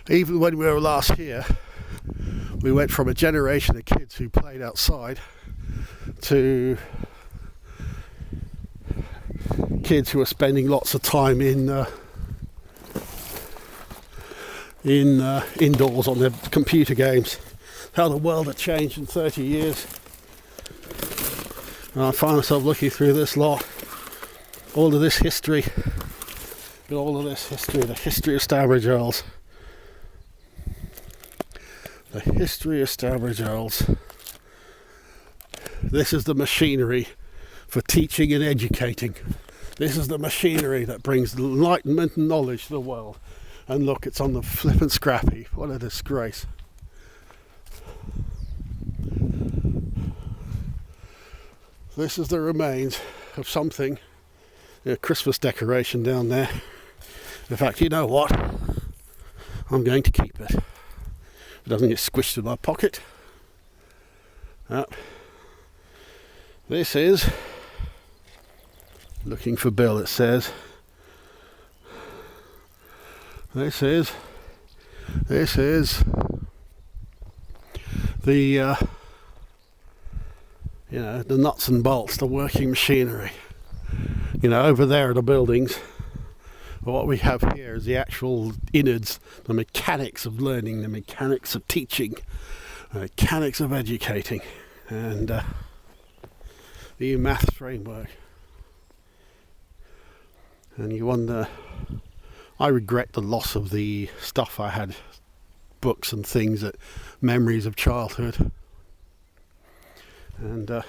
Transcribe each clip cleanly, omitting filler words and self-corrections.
Even when we were last here, we went from a generation of kids who played outside to kids who are spending lots of time indoors on their computer games. How the world had changed in 30 years. And I find myself looking through this lot, all of this history, the history of Stanbridge Earls. The history of Stanbridge Earls. This is the machinery for teaching and educating. This is the machinery that brings enlightenment and knowledge to the world. And look, it's on the flippin' scrap heap. What a disgrace. This is the remains of something, a Christmas decoration down there. In fact, you know what? I'm going to keep it. It doesn't get squished in my pocket. This is, looking for Bill, it says. This is the the nuts and bolts, the working machinery. Over there are the buildings. What we have here is the actual innards, the mechanics of learning, the mechanics of teaching, the mechanics of educating, and the maths framework. And you wonder, I regret the loss of the stuff I had, books and things, memories of childhood. And I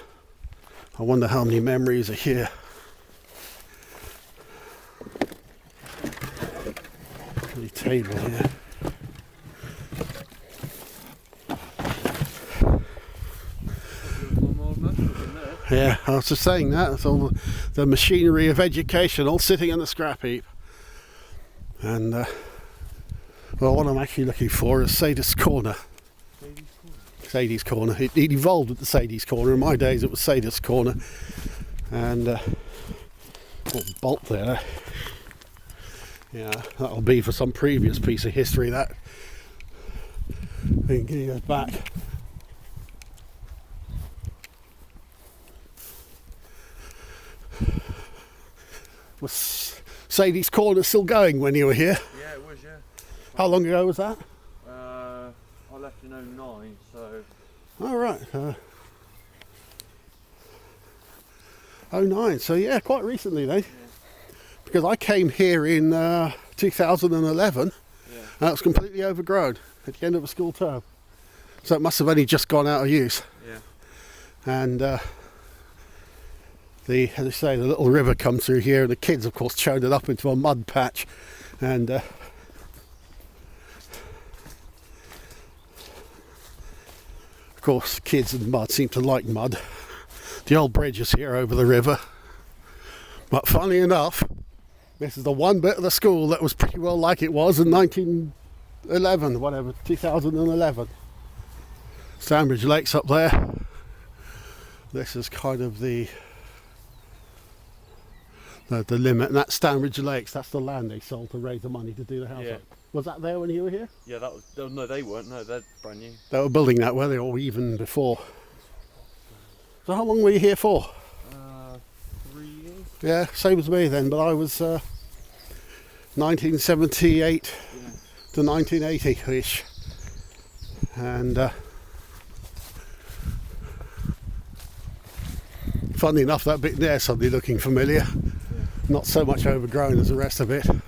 wonder how many memories are here. The table here. Yeah, I was just saying that. It's all the machinery of education all sitting in the scrap heap. And what I'm actually looking for is Sadie's Corner. Sadie's Corner. It evolved at the Sadie's Corner. In my days, it was Sadie's Corner. And bolt there. Yeah, that'll be for some previous piece of history. That thing goes back. Was Sadie's Corner still going when you were here? Yeah, it was, yeah. How long ago was that? I left in 2009, so... Oh, right. 2009, so yeah, quite recently then. Yeah. Because I came here in 2011, and it was completely overgrown at the end of a school term. So it must have only just gone out of use. Yeah. And as I say, the little river comes through here, and the kids, of course, churned it up into a mud patch. And of course, kids and mud seem to like mud. The old bridge is here over the river. But funnily enough, this is the one bit of the school that was pretty well like it was in 2011. Stanbridge Lake's up there. This is kind of the limit, and that's Stanbridge Lakes. That's the land they sold to raise the money to do the house up. Was that there when you were here? Yeah, that was. No, they weren't. No, they're brand new. They were building that, were they, or even before? So how long were you here for? 3 years. Yeah, same as me then, but I was 1978 to 1980-ish. And funnily enough, that bit there suddenly looking familiar. Yeah. Not so much overgrown as the rest of it. And,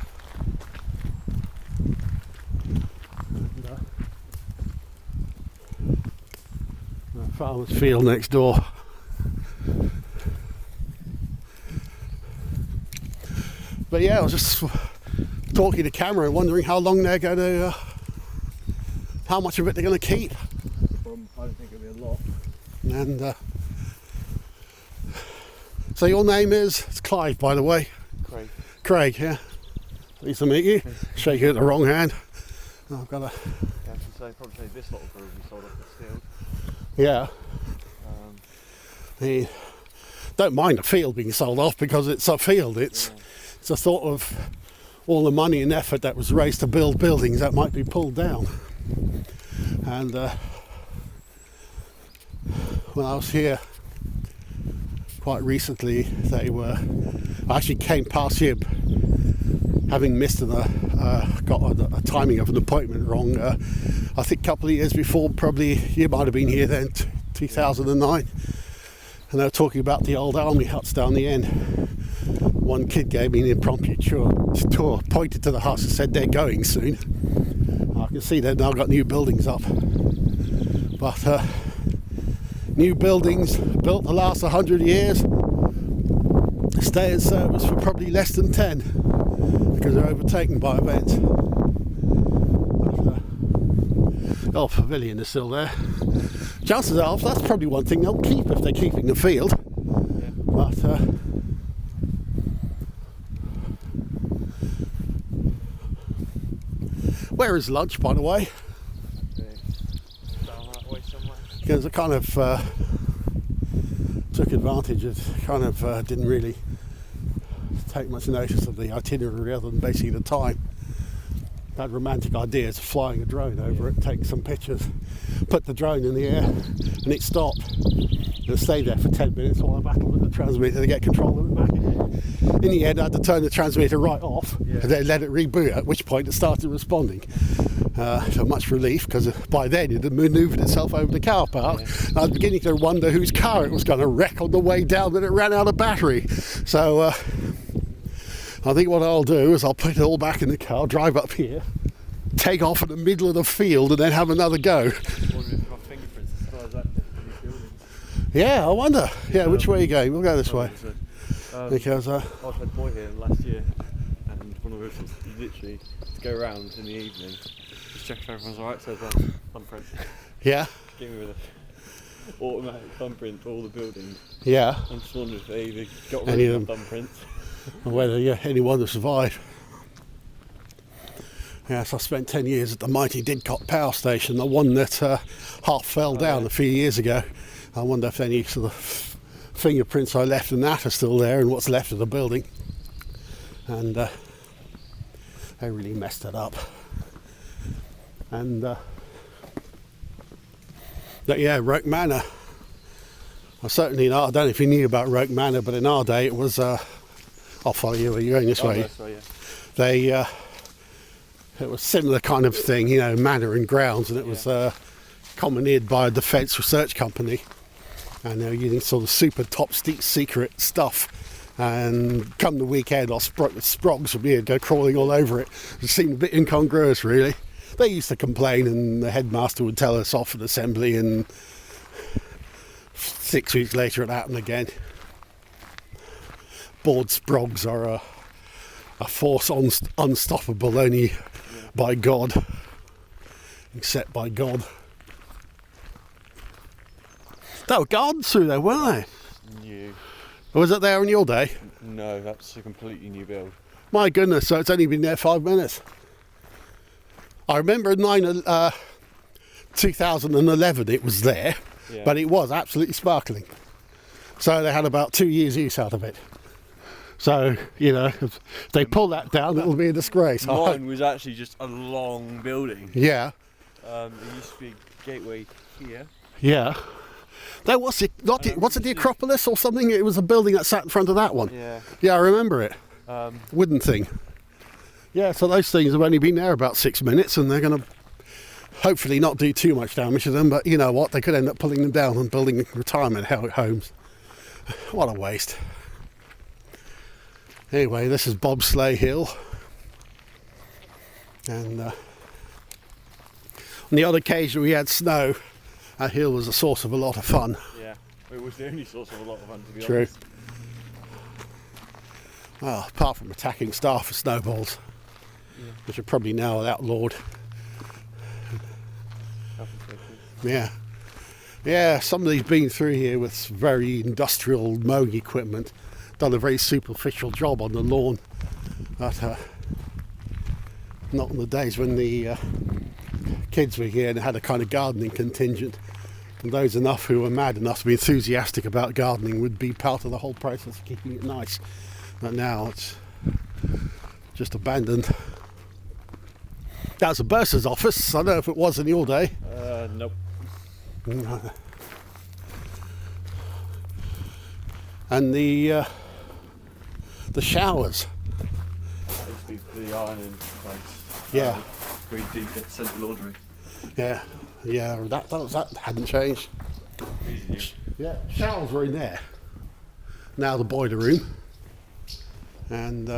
farmer's field next door. But yeah, I was just talking to camera and wondering how long they're going to, how much of it they're going to keep. I don't think it'll be a lot. And so your name is? It's Clive, by the way. Craig. Craig, yeah. Pleased to meet you. Shake you at the wrong hand. I've got a... Yeah, probably say this lot will probably be sold up this field. Yeah. Don't mind a field being sold off because it's a field. It's a sort of all the money and effort that was raised to build buildings that might be pulled down. And when I was here quite recently, I actually came past here having missed got a timing of an appointment wrong. I think a couple of years before, probably you might have been here then, 2009, and they were talking about the old army huts down the end. One kid gave me an impromptu tour, pointed to the huts and said they're going soon. I can see they've now got new buildings up, but new buildings built the last 100 years stay in service for probably less than 10 because they're overtaken by events. The old pavilion is still there. Chances are that's probably one thing they'll keep if they're keeping the field. Yeah. But where is lunch, by the way? Down that way somewhere. Because I kind of took advantage of, didn't really take much notice of the itinerary other than basically the time. That romantic idea of flying a drone over it, take some pictures, put the drone in the air, and it stopped. And it stayed there for 10 minutes while I battled with the transmitter to get control of it back again. In the end, I had to turn the transmitter right off and then let it reboot, at which point it started responding. So much relief, because by then it had manoeuvred itself over the car park. And I was beginning to wonder whose car it was going to wreck on the way down when it ran out of battery. So I think what I'll do is I'll put it all back in the car, drive up here, take off in the middle of the field and then have another go. Yeah, I wonder. Yeah, which way are you going? We'll go this way. Because I had a boy here last year, and one of us was literally to go around in the evening, just check if everyone's alright, so thumbprint. Yeah. Give me with an automatic thumbprint for all the buildings. Yeah. I'm just wondering if they either got rid of the thumbprints. Or whether anyone will survive. Yes, I spent 10 years at the mighty Didcot power station, the one that half fell down a few years ago. I wonder if any sort of fingerprints I left in that are still there and what's left of the building. And they really messed it up. And but yeah, Roke Manor. I certainly not. I don't know if you knew about Roke Manor, but in our day it was. I'll follow you. You're going this way. This way, yeah. They it was similar kind of thing, manor and grounds, and it was commandeered by a defence research company, and they were using sort of super top secret stuff. And come the weekend, sprogs would go crawling all over it. It seemed a bit incongruous, really. They used to complain, and the headmaster would tell us off at assembly, and 6 weeks later it happened again. Board sprogs are a force unstoppable only by God, except by God. They were gardens through there, weren't they? New. Was it there in your day? No, that's a completely new build. My goodness, so it's only been there 5 minutes. I remember in 2011 it was there, but it was absolutely sparkling. So they had about 2 years use out of it. So, if they pull that down, it'll be a disgrace. Mine was actually just a long building. Yeah. There used to be a gateway here. Yeah. There was it. Was it the Acropolis or something? It was a building that sat in front of that one. Yeah. Yeah, I remember it. Wooden thing. Yeah, so those things have only been there about 6 minutes, and they're going to hopefully not do too much damage to them. But you know what? They could end up pulling them down and building retirement homes. What a waste. Anyway, this is Bobsleigh Hill, and on the odd occasion we had snow, that hill was a source of a lot of fun. Yeah, it was the only source of a lot of fun, to be True. honest. Well, apart from attacking staff with snowballs, which are probably now outlawed. Yeah, somebody's been through here with very industrial mowing equipment, done a very superficial job on the lawn, but not in the days when the kids were here and had a kind of gardening contingent, and those enough who were mad enough to be enthusiastic about gardening would be part of the whole process of keeping it nice. But now it's just abandoned. That was a bursar's office. I don't know if it was in your day. Nope. And the showers. That used to be the ironing place. Yeah. Where you do get sent to laundry. Yeah, that hadn't changed. Easy. Yeah, showers were in there. Now the boiler room. And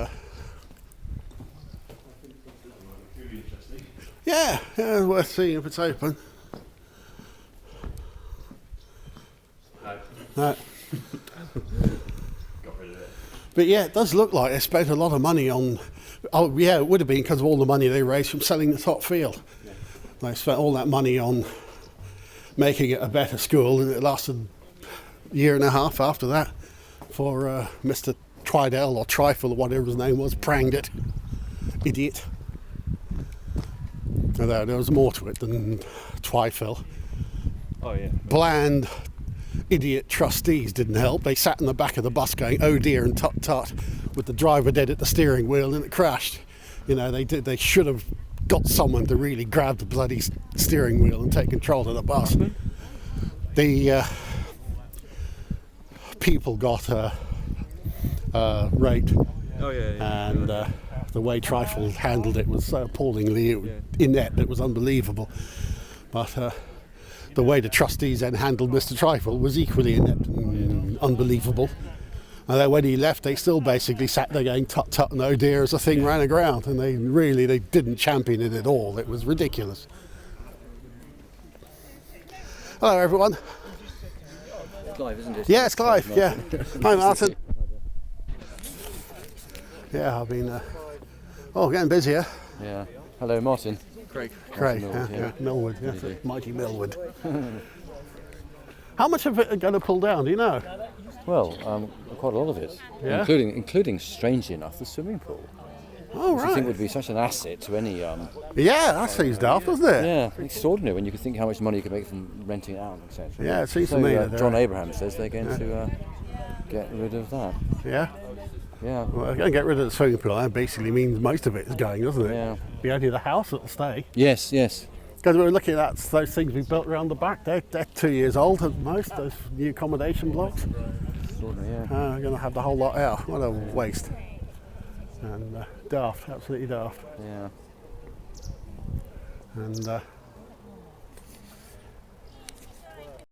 yeah, worth seeing if it's open. No. Got rid of it. But yeah, it does look like they spent a lot of money on. Oh yeah, it would have been because of all the money they raised from selling the top field. Yeah. They spent all that money on making it a better school, and it lasted a year and a half after that for Mr. Tridell or Trifle or whatever his name was, pranged it. Idiot. Although there was more to it than Trifle. Oh yeah. Bland idiot trustees didn't help. They sat in the back of the bus going, oh dear, and tut tut, with the driver dead at the steering wheel, and it crashed. You know, they should have got someone to really grab the bloody steering wheel and take control of the bus. The people got raped, Oh yeah. and the way Trifle handled it was so appallingly inept, it was unbelievable. But the way the trustees then handled Mr. Trifle was equally inept and unbelievable. And then when he left, they still basically sat there going tut tut and oh dear as the thing ran aground, and they didn't champion it at all. It was ridiculous. Hello everyone. It's live, isn't it? Yeah, it's Clive. Yeah. Hi Martin. Yeah, I've been getting busier. Yeah. Hello, Martin. Craig. Craig, Millwood, yeah, yeah. Millwood, yeah, Busy. mighty Millwood. How much of it are going to pull down? Do you know? Well, quite a lot of it, Yeah? including strangely enough, the swimming pool. Oh Which I think right. would be such an asset to any. Yeah, that seems daft, doesn't it? Yeah, extraordinary when you can think how much money you can make from renting it out, etc. Yeah, it seems So to me that John Abraham says they're going to get rid of that. Yeah. Yeah. Well, going to get rid of the swimming pool. That basically means most of it is going, doesn't it? Yeah. Be only the house that'll stay. Yes. Yes. Because we were looking at those things we built around the back. They're 2 years old at most. Those new accommodation blocks. Extraordinary. Yeah. We're going to have the whole lot out. What a waste. And daft, absolutely daft. Yeah. And